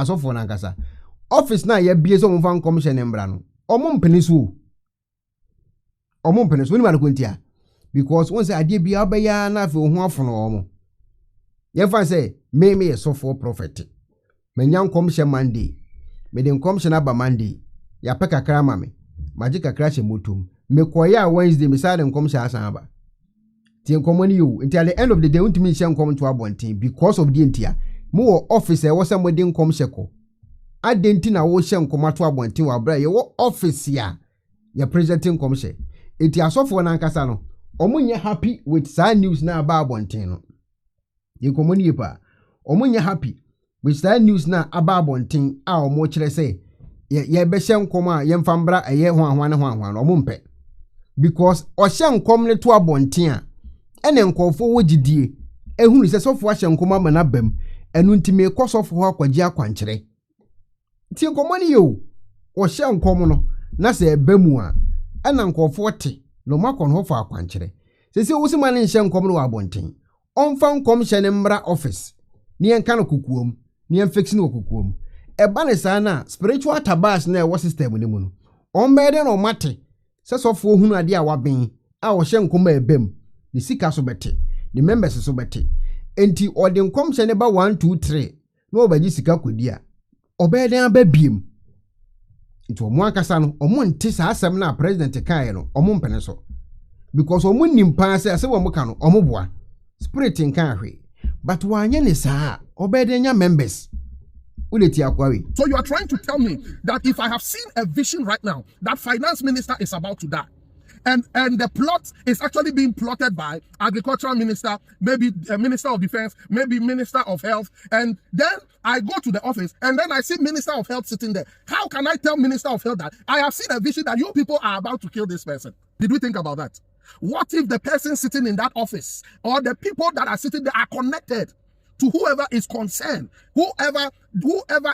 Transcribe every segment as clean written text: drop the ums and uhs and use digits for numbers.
asofo na nkasa office na ye bie so mo fan commission embra no omo mpeniso ni ma kontia because once ade bia obeya na afi ho afono omo ye fan say me so for prophet menya commission Monday me den commission aba Monday ya peka kra ma me magic kra che motum me koya Wednesday me sa den commission asan aba ti enkomoni you until the end of the day untimi share nkom to abontin because of the entia mo office e wo se mo den kom sheko adenti na wo share nkom to abontin wa bra ye wo office ya presenting kom she enti asofo na nkasa no omunye happy with sad news na aba abontin no enkomoni ye pa omunye happy with sad news na aba abontin a omo kire se ye be share nkom a ye mfambra eye ho ahwan no omo mpe because o share nkom ne to abontin a ene nkofo wogidie ehunu se sofo ahye nkoma ma na bam enu ntime kosofo ho akwaji akwankyere ti nkomani yo o hye nkom no na se ebamu a ena nkofo te no makon ho fa akwankyere se wosima ne hye nkom no wa abonten onfa nkom hye ne mbra office ni enka no kukuom ni enfix no kukuom eba ne sa na spiritual tabas na e wo system ni mu no onbede no mate se sofo hunu ade a waben a o hye nkoma ebam ni sika so bete ni members so bete enti odi nkom hye ne ba 1 2 3 no obaji sika kodia obeden ababiem enti omo akasa no omo nte sa asem na president kan no omo mpene so because omo nimpa se wo ka no omo boa spirit nkan ahwe but wanye ne sa obeden nya members uleti akwawe. So you are trying to tell me that if I have seen a vision right now that finance minister is about to die, and the plot is actually being plotted by agricultural minister, maybe minister of defense, maybe minister of health, and then I go to the office and then I see minister of health sitting there. How can I tell minister of health that I have seen a vision that you people are about to kill this person? Did we think about that? What if the person sitting in that office or the people that are sitting there are connected to whoever is concerned, whoever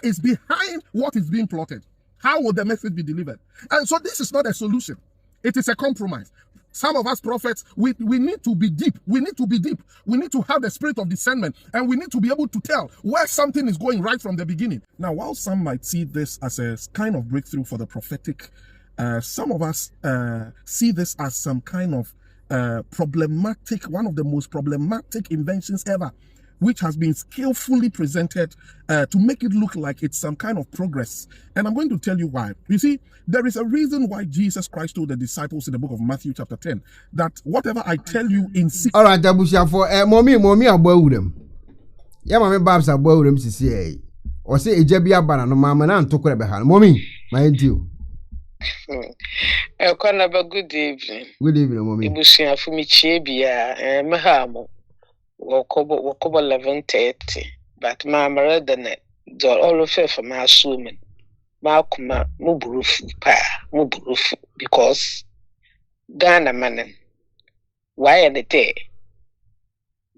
is behind what is being plotted? How will the message be delivered? And so this is not a solution. It is a compromise. Some of us prophets, we need to be deep. We need to be deep. We need to have the spirit of discernment, and we need to be able to tell where something is going right from the beginning. Now, while some might see this as a kind of breakthrough for the prophetic, some of us see this as some kind of problematic, one of the most problematic inventions ever, which has been skillfully presented to make it look like it's some kind of progress. And I'm going to tell you why. You see, there is a reason why Jesus Christ told the disciples in the book of Matthew chapter 10 that whatever I tell you in secret. All right, Abusha, for mommy abawurem. Ya mommy babs abawurem sisi eh. O se ejebi abana no mama na ntokore be ha. Mommy, my deal. Good evening. Good evening, mommy. Ibusia fu mi chie bia mehamo. Wokobo 11:30, but my mother net do all of it for my assuming. Malkuma muburufu because Ghana manen. Why are they there?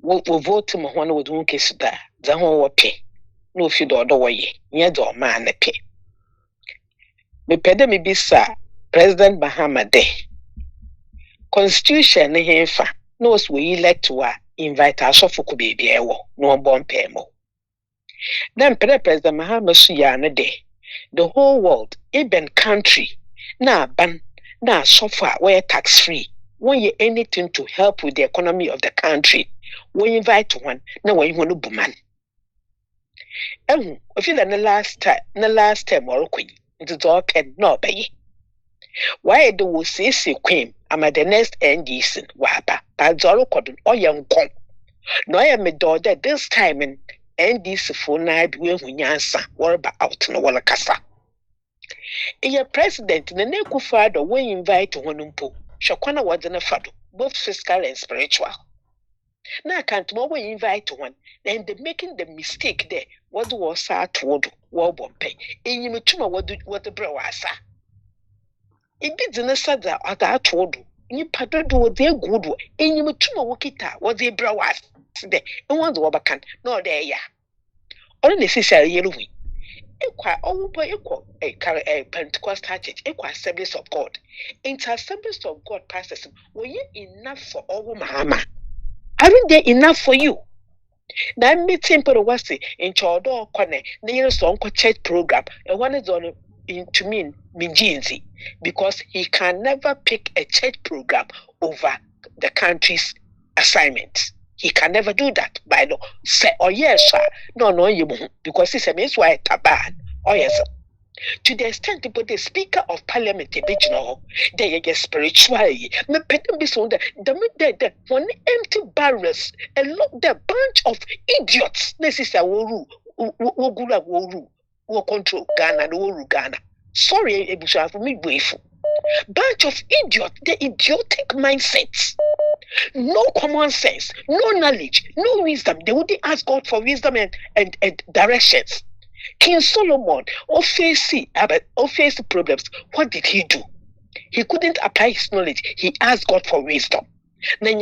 We vote him one with one case that the whole pay. No few do way, near do man a pay. Me pede me bisa President Mahama Day. Constitution nehefa knows we elect to invite us for baby no bomb paymo. Then President Mahama Suyana Day. The whole world, even country, na ban, na so far we're tax free. When you anything to help with the economy of the country, we invite one, na we want to boom. And if you the last time or queen, it is all pen no bay. Why do we say queen? I'm at the next end decent wapa, but Zoro cotton or young con. No, I am a daughter this time in. And this phone night when answer what about out no wala kasa. Your president the neku father we invite one umpo. Shakwana was in a fado, both fiscal and spiritual. Now can't more we invite one, then they making the mistake there. What was sad toward war pay. And you tuma what the bro was. It bids in a sada at that told you pardon do their good way. And you tuma wakita what they bro was. And one the wabakan, no there ya. All necessary yellow. Equa all by equal a Pentecostal church, equa Assemblies of God. Into Assemblies of God pastors, were you enough for all Mahama? Aren't they enough for you? Na meeting pero wasi in chodo kone na yere so onko church program e one is on to mean minjinzi because he can never pick a church program over the country's assignment. He can never do that by law. Say, oh yes, sir. No, you won't, because he said, why taban. Oh yes, sir. To the extent that the Speaker of Parliament, they are spiritually, me pet them so the one empty barrels, a lot the bunch of idiots. This is a woru, wogula woru, wo control Ghana, no woru Ghana. Sorry, Ebusha, for me, grateful. Bunch of idiots, the idiotic mindsets. No common sense, no knowledge, no wisdom. They wouldn't ask God for wisdom and directions. King Solomon, faced problems. What did he do? He couldn't apply his knowledge. He asked God for wisdom. Why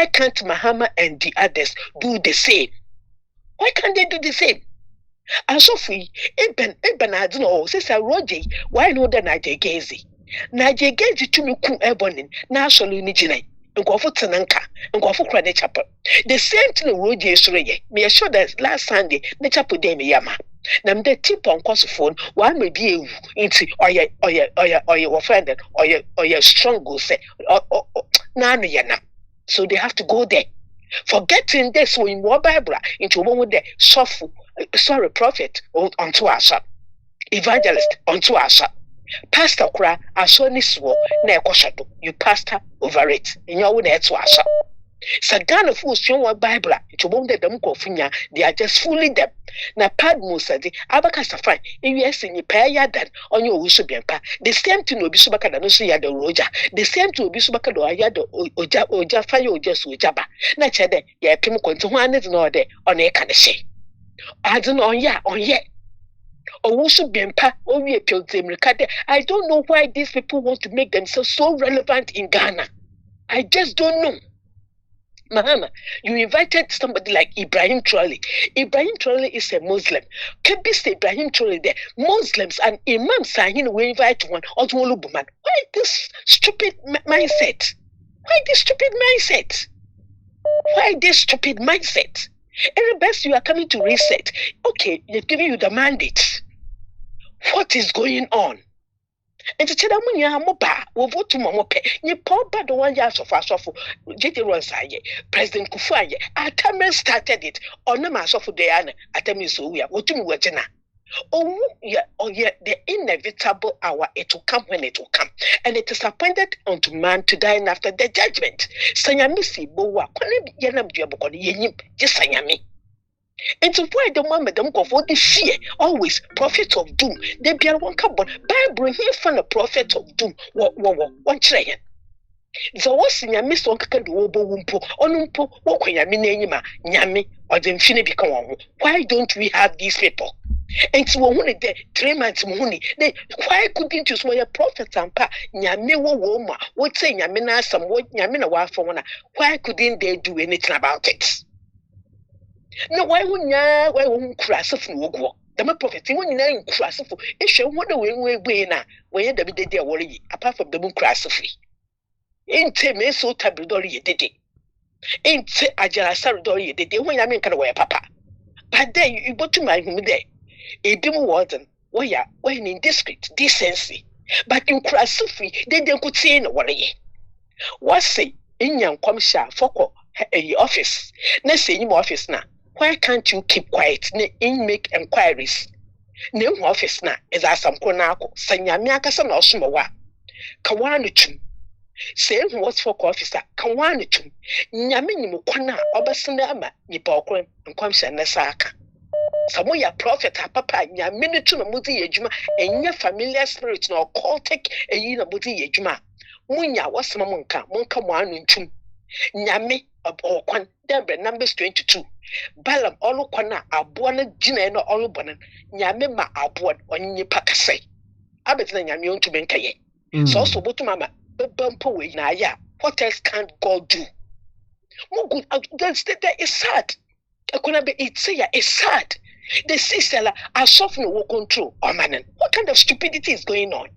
can't Muhammad and the others do the same? Why can't they do the same? And so free, Eben I don't know, says Roger, why no the Nigel Naje Gezi to me ku ebonin, national nijine, and go for Tananka, and go for Credit Chapel. The same thing Roger Sreye, me assure that last Sunday, the chapel de me yama. Nam de tip on course phone, one may be into or your offended or your strong go say, Nana yana. So they have to go there. Forgetting this when more Bible into one with the prophet unto us, evangelist unto us. Pastor Kra, Asoni Swo, na Ekoshado, you pastor over it, in your own head to Asha. Sagana fools show one Bible, to whom the Demkofinia, they are just fooling them. Na Pad Musa, the Abacasafine, if you are in your pay that on your Wishubianpa, the same to no Bisubaka no see the Roja, the same to Bisubaka or Yado or Jaffa or just Ujaba. Naturally, ya Pimco to one is no day on a can say. I don't know, on yet. I don't know why these people want to make themselves so relevant in Ghana. I just don't know. Mahama, you invited somebody like Ibrahim Trolley. Ibrahim Trolley is a Muslim. Can be say Ibrahim Trolley there. Muslims and imams saying we invite one or woman. Why this stupid mindset? Why this stupid mindset? Why this stupid mindset? Every best you are coming to reset. Okay, they're giving you the mandate. What is going on? And to tell them when you are mobile, we vote to Momope. You poor bad the 1 year so far. JT Ronsaye, President Kufuaye, Atamen started it. On the mass of Diana, Atamin so we are what you were Jena. Oh, yeah, the inevitable hour it will come when it will come. And it is appointed unto man to die after the judgment. Sanyamisi, Bowa, Yanam Diabokon, Yenim, just Sanyami. And so why the one madam go for the fear always prophet of doom. They be one carbon Bible here from a prophet of doom. One tray. The was in your miss on can do obo wumpo, onumpo, walk when yamina, yami, or the infinite become one. Why don't we have these people? And so only the 3 months money. Then why couldn't you swear a prophet and pa yami woma? What say yamina some what yamina wa for one? Why couldn't they do anything about it? No, why won't crash of Wogo? The prophet, when you crash of it shall wonder when now, when the day they worry, apart from the moon crash of free. Ain't me so tabidori did it. Ain't Ajara Saradori did it when I mean, can wear papa. But then you go to my home there. A demo warden, where when indiscreet, decency. But in crash of free, they could say no worry. What say in young commissioner for a office? Let's say in office now. Why can't you keep quiet and make inquiries? No office now is as some conako, Sanyamiaka son or Sumawa. Kawanichum. Say what's for officer, Kawanichum. Yamini Mukwana, Obasanama, Nipokrim, and Quamsha Nasaka. Samoya prophet, papa, Yaminituna Muzi Yejuma, and your familiar spirits nor cultic a Yinabuzi Yejuma. Munya was Mamunka, Munka Wanunchum. Nyame or Kwan, Dembe, numbers 22. Balam all kwana abuana jina no all bonan nyame ma abuan onye pakase abetna nyame onto benkaye so botu mama bempo we na ya what else can God do mo good that is sad ekona be it's sad the sister are soft no control manen what kind of stupidity is going on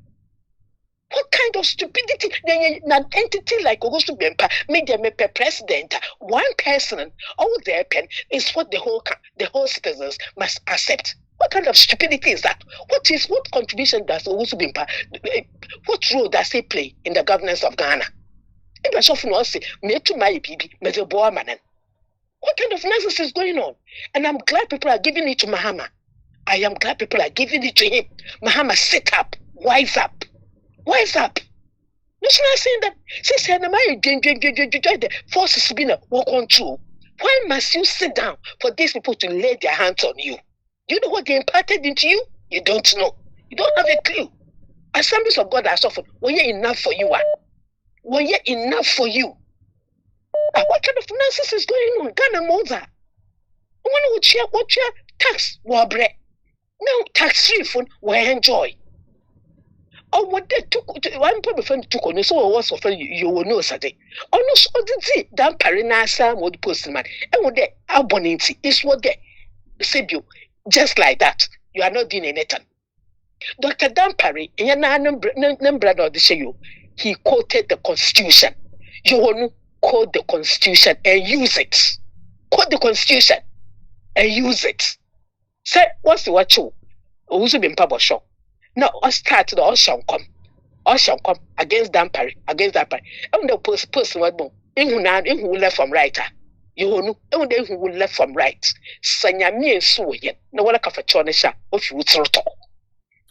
What kind of stupidity? An entity like Ogusu Bempa made them a president. One person, all their pen is what the whole citizens must accept. What kind of stupidity is that? What contribution does Ogusu Bempa? What role does he play in the governance of Ghana? What kind of nonsense is going on? And I'm glad people are giving it to Mahama. I am glad people are giving it to him. Mahama, sit up, wise up. Wise up. No, she's not saying that. She said, the forces being walk on through. Why must you sit down for these people to lay their hands on you? You know what they imparted into you? You don't know. You don't have a clue. Assemblies of God are suffered. Were you enough for you? Were you enough for you? What kind of nonsense is going on? Ghana Moza. What your tax war bread? No tax free phone will enjoy. Oh, what they took one people friend took on so was for you will know Saturday. Oh no, so did see that Parinasa would postman. And what they abonity is what they said you just like that. You are not doing anything. Dr. Dampari, in your number of the show, he quoted the Constitution. You will quote the Constitution and use it. Quote the Constitution and use it. Say, what's the watch you? Who's been published? Now, I start the Ocean come against Dampari, And the person what more? Who left from right. You know, who left from right. Sanya me and so yen. No one like a chonesha of you would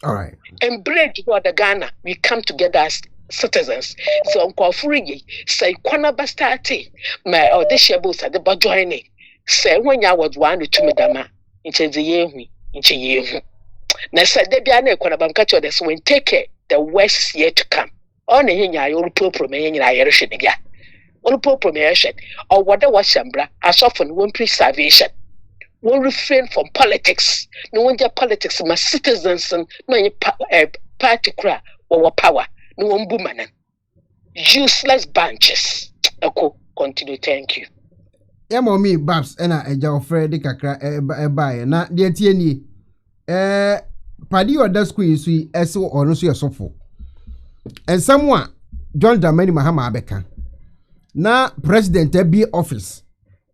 All right. And bread for the Ghana, we come together as citizens. So uncle free say Kwana Bastati, my auditions at the Bajoine. Say when you was one to Madama, into the year. Na said there be an equanabam catcher this when take care the worst is yet to come. On a hinya, you'll proclaim in Irish again. All proclamation or whatever was Shambra, as often won't preservation. Won't refrain from politics. No wonder politics, my citizens and no party cry or power. No one woman. Useless bunches. Echo, continue, thank you. Me Babs and I Freddy Kakra by na dear Tieni. Paddy or the school is so or no so. And someone John Dramani Mahama Abeka. Na President be office.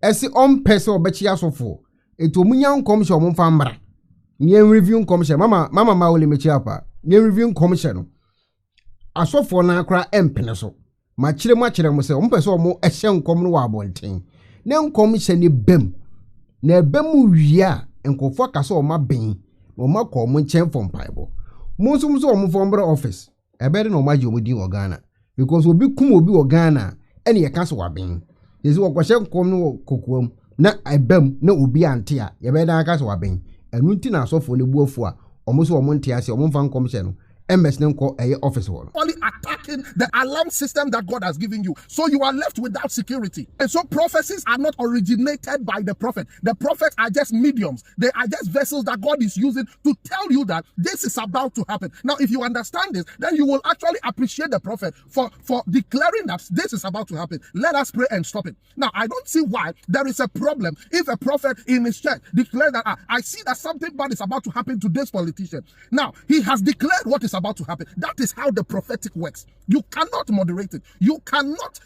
Esi peso bechia sofo. Eto munya commission mo fambra. Nye review commission mama mauli mechia pa. Nye review commission. Asofo na akra empene so. Machire mo se ompeso mo ehye nkom no wa abonten. Na commission ni bem. Na bem wia enkofo akase o ma ben. O ma ko mo nchen from Bible. Mo so mo fambra office. Ebere no maji omudi o Ghana because obi kum obi o Ghana ene ye kaso wa ben. Yesi wo kwahye nkom no kokoam na ebam na obi ante a ye be dan kaso wa ben. Enu nti na asofo le buafu a omo so omo nte ase omo fan commission no MS Nenko office wall. Only attacking the alarm system that God has given you. So you are left without security. And so prophecies are not originated by the prophet. The prophets are just mediums. They are just vessels that God is using to tell you that this is about to happen. Now, if you understand this, then you will actually appreciate the prophet for declaring that this is about to happen. Let us pray and stop it. Now, I don't see why there is a problem if a prophet in his church declares that I see that something bad is about to happen to this politician. Now, he has declared what is about to happen. That is how the prophetic works. You cannot moderate it. You cannot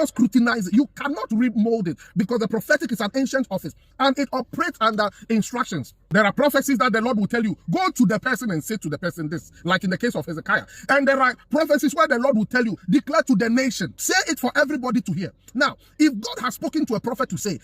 scrutinize it. You cannot remold it because the prophetic is an ancient office and it operates under instructions. There are prophecies that the Lord will tell you, go to the person and say to the person this, like in the case of Hezekiah. And there are prophecies where the Lord will tell you, declare to the nation, say it for everybody to hear. Now, if God has spoken to a prophet to say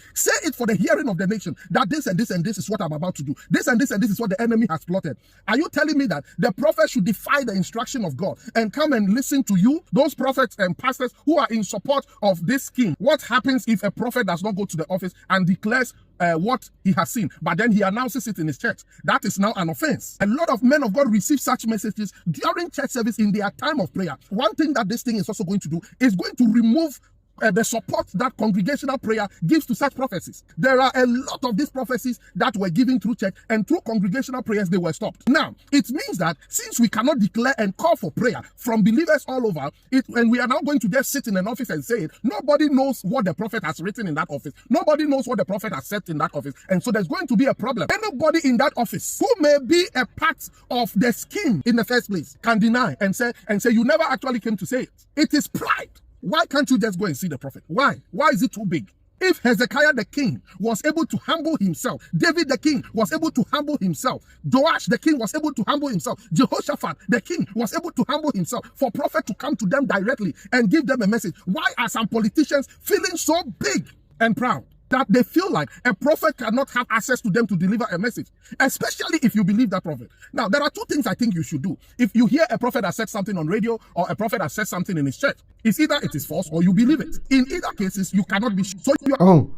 it for the hearing of the nation, that this and this and this is what I'm about to do. This and this and this is what the enemy has plotted. Are you telling me that the prophet should defy the instruction of God and come and listen to you? Those prophets and pastors who are in support of this scheme. What happens if a prophet does not go to the office and declares what he has seen, but then he announces it in his church? That is now an offense. A lot of men of God receive such messages during church service in their time of prayer. One thing that this thing is also going to do is going to remove the support that congregational prayer gives to such prophecies. There are a lot of these prophecies that were given through church, and through congregational prayers they were stopped. Now, it means that since we cannot declare and call for prayer from believers all over, and we are now going to just sit in an office and say it, nobody knows what the prophet has written in that office. Nobody knows what the prophet has said in that office. And so there's going to be a problem. Anybody in that office who may be a part of the scheme in the first place can deny and say you never actually came to say it. It is pride. Why can't you just go and see the prophet? Why? Why is it too big? If Hezekiah the king was able to humble himself, David the king was able to humble himself, Joash the king was able to humble himself, Jehoshaphat the king was able to humble himself, for prophet to come to them directly and give them a message, why are some politicians feeling so big and proud that they feel like a prophet cannot have access to them to deliver a message, especially if you believe that prophet? Now, there are two things I think you should do. If you hear a prophet that said something on radio, or a prophet that said something in his church, it's either it is false or you believe it. In either cases, you cannot be so you are. Oh,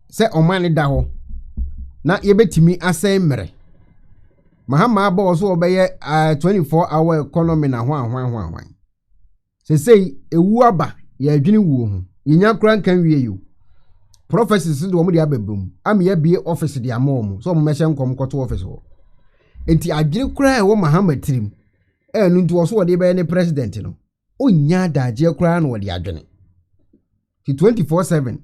say Omani daho. Na yebetimi ase mere. Mahama abo oso obeye 24-hour economy na hwan. Say ewu aba ye adwini wuo ho. Yinya kran kan wie you. Prophecies do omo dia bebum. Am ye bie office dia mom. So omo mehye nkom koto office ho. Enti adwini kran e wo Mahama tirim. Enu nti wo so wo de be ne president no. Onya daje kran no wo de adwini. Ti 24/7.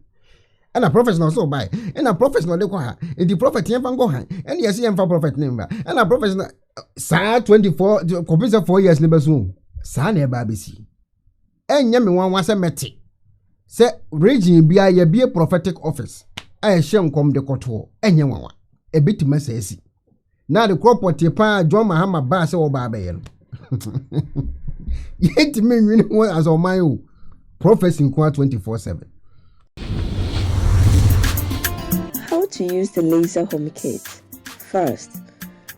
And a prophet no so buy. And a prophet no de ko ha. And the prophet yen fan go ha. And yes yen fa prophet name ba. And a prophet na sa 24 compare 4 years ne be so. Sa na e ba besi. Enya me wan wase meti. Say region bia ye be prophetic office. Aye hye nkom de koto. Enye wanwa. E bitima sa esi. Na the crop pot pa John Mahama ba se wo ba be ye no. Yet me win one as on my own. Prophecy in 24/7. How to use the laser home kit. First,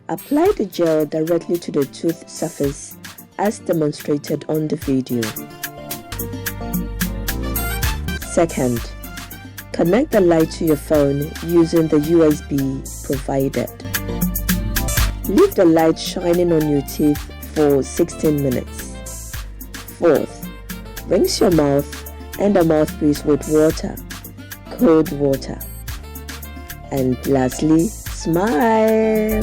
apply the gel directly to the tooth surface as demonstrated on the video. Second, connect the light to your phone using the USB provided. Leave the light shining on your teeth for 16 minutes. Fourth, rinse your mouth and the mouthpiece with water, cold water. And lastly, smile.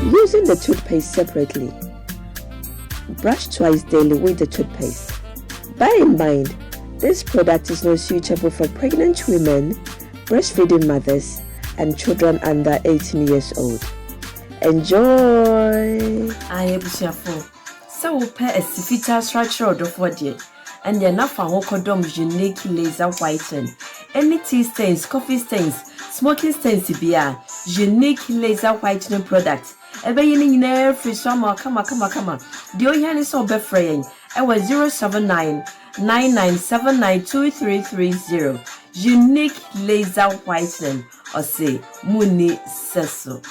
Using the toothpaste separately. Brush twice daily with the toothpaste. Bear in mind, this product is not suitable for pregnant women, breastfeeding mothers, and children under 18 years old. Enjoy! I am cheerful. So, pair a sifita structure of what yet, and the enough for unique laser whiten. Any tea stains, coffee stains, smoking stains, beer, unique laser whitening product. Ever in every summer, come. The Oyan is so befraying. I was 079-9979-2330. Unique laser whitening, or say Muni Sesso.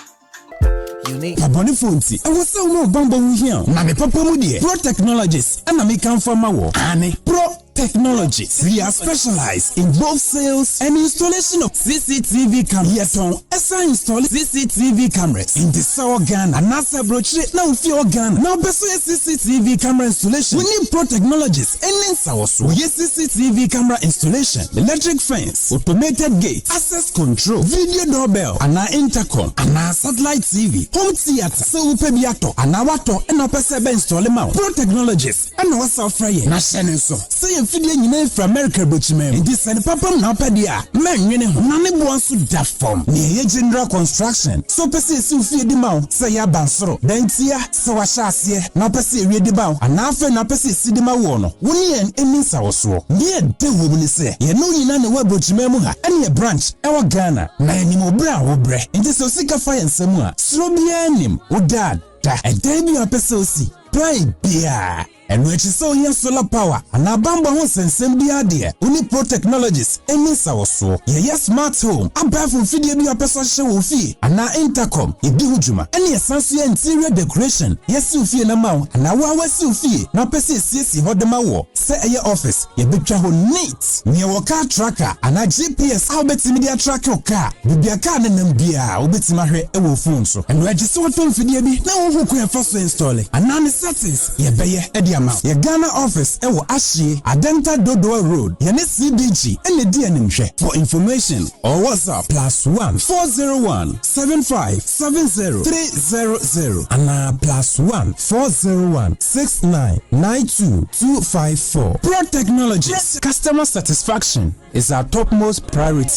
Abone Fonti, I was so no bumble here. Name Papa Mudie, Pro Technologies, and I make come from my work. Annie, Pro Technologies. We are specialized in both sales and installation of CCTV cameras. Yes, on ESA install CCTV cameras in the Sour Ghana and NASA brochure now for Ghana. Now, best CCTV camera installation. We need Pro Technologies and in South. We have CCTV camera installation, electric fence, automated gate, access control, video doorbell, and our intercom, and our satellite TV, home theater, so we pay biato, and our water, and our PCB install them out. Pro Technologies and our software. National so. Say video nyina from America bochime ndi send papa na padia man nwene ho na ne bo anso da form ne general construction so pese si ufie di ma say ya bansoro dentia so wa hyase na pese ewie di ba ana afa na pese si di ma wo no woni en eni sawoso ne de wo ni se ye no nyina ne wa bochime mu ha ene branch e wa Ghana na eni mo bra wo bre ndi so sika fa ensemu a sro bia anim wo dad da e dan bi apese osi pride bia. And when she saw here solar power, and a bamba wants and send the idea. Only Pro Technologies, and Miss our so. Yeah, smart home. I'm back from video your person show fee. And now intercom, a dujuma. And yes, fancy interior decoration. Yes, you feel a mouth. And now was you fee. Now, Pessi CC hold the maw. Say a your office. You be travel neat. Near your car tracker. And a GPS. I'll bet media track your car. Be a car and then be a bit my head a phone so. And register what film video be. Now who can first install it. And now the settings. Yeah, be a ama ye Ghana office ewo Ashie Adenta Dodoa Road yene CBG ene di animhwe. For information or WhatsApp +1 401 75 70 300 and +1 401 69 92 254. Pro Technologies. Customer satisfaction is our topmost priority.